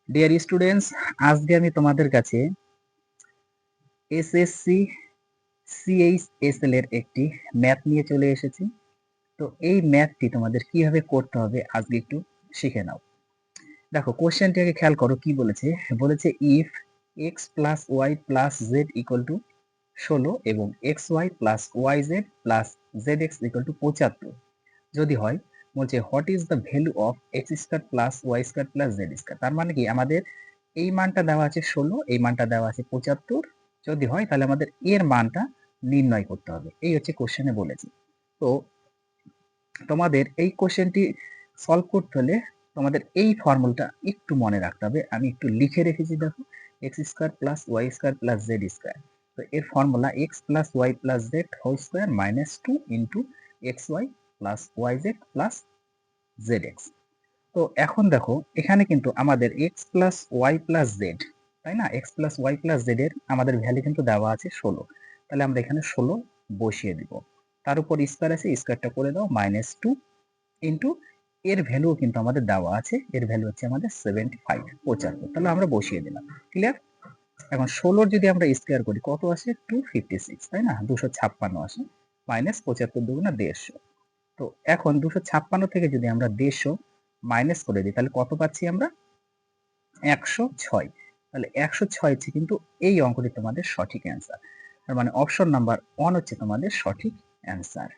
Dear students, আজকে আমি তোমাদের কাছে এসএসসি সিএইচএসএল এর একটি ম্যাথ নিয়ে চলে এসেছি। তো এই ম্যাথটি তোমাদের কিভাবে করতে হবে আজকে একটু শিখে নাও। দেখো কোশ্চেনটি আগে খেয়াল করো, কি বলেছে। বলেছে if x plus y plus z equal to 16 এবং x y plus y z plus z x equal to 75 যদি হয়, বলছে what is the value of x square plus y square plus z square. তার মানে কি, আমাদের এই মানটা দেওয়া আছে 16, এই মানটা দেওয়া আছে 75। যদি হয় তাহলে আমাদের এর মানটা নির্ণয় করতে হবে, এই হচ্ছে কোশ্চেনে বলেছে। তো তোমাদের এই কোশ্চেনটি সলভ করতে হলে তোমাদের এই ফর্মুলাটা একটু মনে রাখতে হবে। আমি একটু লিখে রেখেছি, দেখো, x square plus y square plus z square. তো এর formula x plus y plus z whole square minus 2 into x y plus y z plus z x. তো এখন দেখো, এখানে কিন্তু আমাদের x plus y plus z, তাই না, x plus y plus z এর আমাদের ভ্যালু কিন্তু দেওয়া আছে 16। তাহলে আমরা এখানে 16 বসিয়ে দিব। তার উপর স্কয়ার আছে, স্কয়ারটা করে দাও, মাইনাস 2 ইন্টু এর ভ্যালু কিন্তু আমাদের দেওয়া আছে, এর ভ্যালু হচ্ছে আমাদের 75, 75। তাহলে আমরা বসিয়ে দিলাম। ক্লিয়ার? এখন 16 যদি আমরা স্কয়ার করি কত আসে, 256, তাই না, 256 আসে, মাইনাস 75 দুগুণা 150। তো এখন 256 থেকে যদি আমরা 150 মাইনাস করে দিই তাহলে কত পাচ্ছি আমরা, 106। তাহলে 106 হচ্ছে কিন্তু এই অঙ্কটি তোমাদের সঠিক অ্যান্সার। তার মানে অপশন নাম্বার 1 হচ্ছে তোমাদের সঠিক অ্যান্সার।